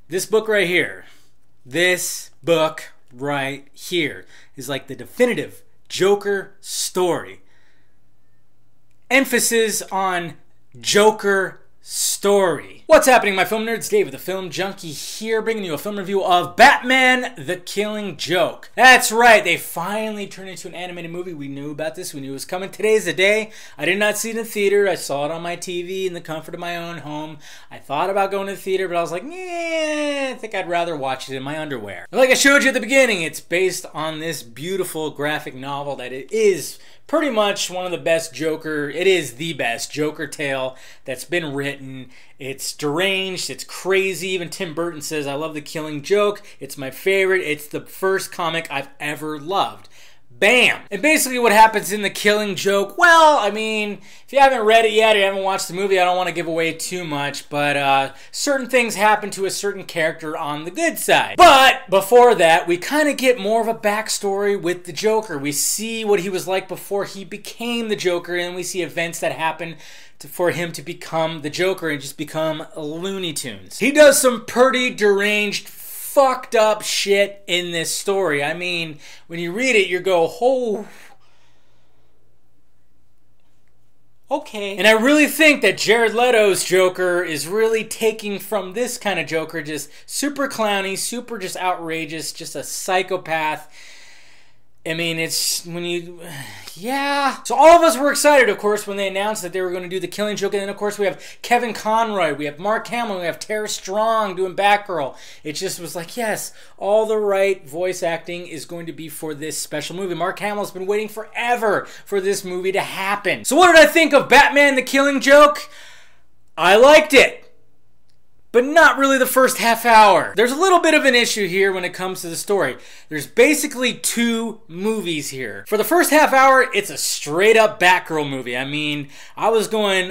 This book right here, this book right here is like the definitive Joker story. Emphasis on Joker story. What's happening, my film nerds? Dave, the Film Junkie here, bringing you a film review of Batman the Killing Joke. That's right, they finally turned into an animated movie. We knew about this, we knew it was coming. Today's the day. I did not see it in the theater. I saw it on my TV in the comfort of my own home. I thought about going to the theater, but I was like, I think I'd rather watch it in my underwear. Like I showed you at the beginning, it's based on this beautiful graphic novel that it is pretty much one of the best Joker, it is the best Joker tale that's been written. It's deranged, it's crazy. Even Tim Burton says, I love The Killing Joke. It's my favorite. It's the first comic I've ever loved. Bam! And basically what happens in The Killing Joke, well, I mean, if you haven't read it yet or you haven't watched the movie, I don't want to give away too much, but certain things happen to a certain character on the good side. But before that, we kind of get more of a backstory with the Joker. We see what he was like before he became the Joker, and we see events that happen for him to become the Joker and just become Looney Tunes. He does some pretty deranged, fucked up shit in this story. I mean, when you read it, you go, oh, okay. And I really think that Jared Leto's Joker is really taking from this kind of Joker, just super clowny, super just outrageous, just a psychopath. I mean, it's when you, yeah. So all of us were excited, of course, when they announced that they were going to do The Killing Joke. And then, of course, we have Kevin Conroy, we have Mark Hamill, we have Tara Strong doing Batgirl. It just was like, yes, all the right voice acting is going to be for this special movie. Mark Hamill's been waiting forever for this movie to happen. So what did I think of Batman The Killing Joke? I liked it, but not really the first half hour. There's a little bit of an issue here when it comes to the story. There's basically two movies here. For the first half hour, it's a straight up Batgirl movie. I mean, I was going,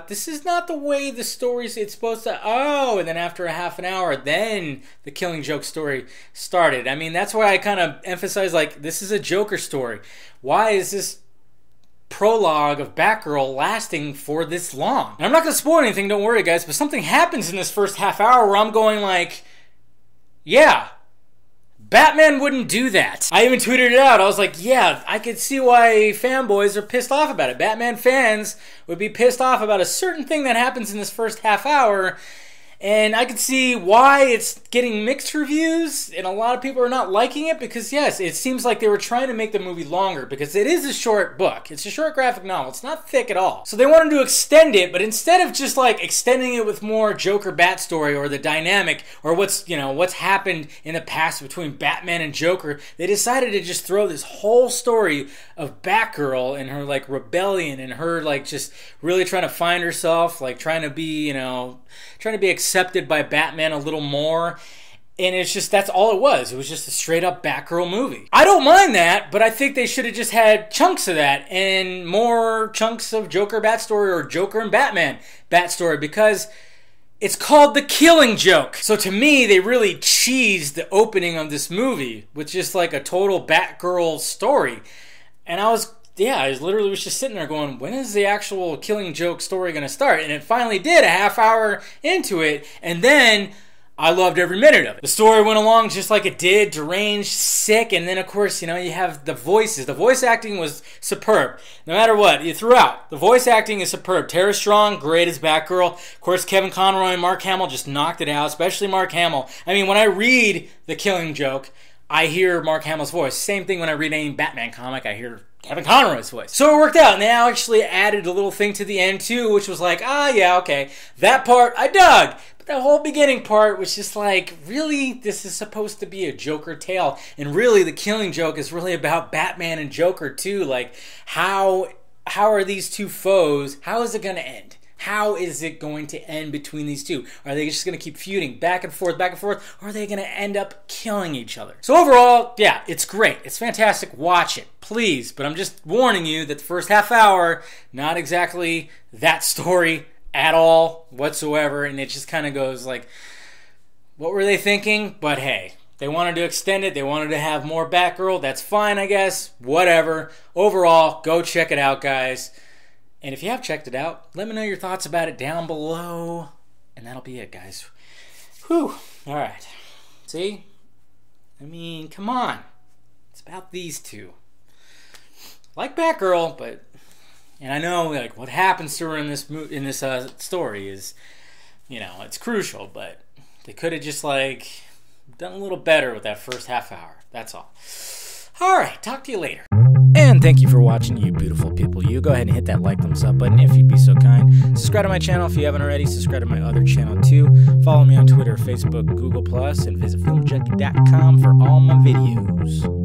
this is not the way the story's it's supposed to, and then after a half an hour, then the Killing Joke story started. I mean, that's why I kind of emphasize, like, this is a Joker story. Why is this prologue of Batgirl lasting for this long? And I'm not going to spoil anything, don't worry guys, but something happens in this first half hour where I'm going like, yeah, Batman wouldn't do that. I even tweeted it out. I was like, yeah, I could see why fanboys are pissed off about it. Batman fans would be pissed off about a certain thing that happens in this first half hour. And I could see why it's getting mixed reviews, and a lot of people are not liking it because, yes, it seems like they were trying to make the movie longer because it is a short book. It's a short graphic novel. It's not thick at all. So they wanted to extend it, but instead of just like extending it with more Joker-Bat story or the dynamic or what's happened in the past between Batman and Joker, they decided to just throw this whole story of Batgirl and her like rebellion and her like just really trying to find herself, like trying to be, trying to be accepted by Batman a little more. And it's just, that's all it was. It was just a straight up Batgirl movie. I don't mind that, but I think they should have just had chunks of that and more chunks of Joker Bat story or Joker and Batman Bat story because it's called The Killing Joke. So to me, they really cheesed the opening of this movie with just like a total Batgirl story. And I literally was just sitting there going, when is the actual Killing Joke story going to start? And it finally did a half hour into it, and then I loved every minute of it. The story went along just like it did, deranged, sick, and then of course, you have the voices. The voice acting was superb. No matter what, throughout, the voice acting is superb. Tara Strong, great as Batgirl. Of course, Kevin Conroy and Mark Hamill just knocked it out, especially Mark Hamill. I mean, when I read The Killing Joke, I hear Mark Hamill's voice. Same thing when I read any Batman comic, I hear Kevin Conroy's voice. So it worked out, and they actually added a little thing to the end too, which was like, yeah, okay. That part I dug, but that whole beginning part was just like, really, this is supposed to be a Joker tale, and really The Killing Joke is really about Batman and Joker too. Like, how are these two foes, how is it going to end? How is it going to end between these two? Are they just going to keep feuding back and forth, or are they going to end up killing each other? So overall, yeah, it's great. It's fantastic. Watch it, please. But I'm just warning you that the first half hour, not exactly that story at all whatsoever. And it just kind of goes like, what were they thinking? But hey, they wanted to extend it. They wanted to have more Batgirl. That's fine, I guess. Whatever. Overall, go check it out, guys. And if you have checked it out, let me know your thoughts about it down below. And that'll be it, guys. Whew. All right. See? I mean, come on. It's about these two. Like Batgirl, but... And I know, like, what happens to her in this story is, you know, it's crucial, but they could have just, like, done a little better with that first half hour. That's all. All right. Talk to you later. And thank you for watching, you beautiful people. You go ahead and hit that like, thumbs up button if you'd be so kind. Subscribe to my channel if you haven't already. Subscribe to my other channel too. Follow me on Twitter, Facebook, Google+, and visit filmjunkie.com for all my videos.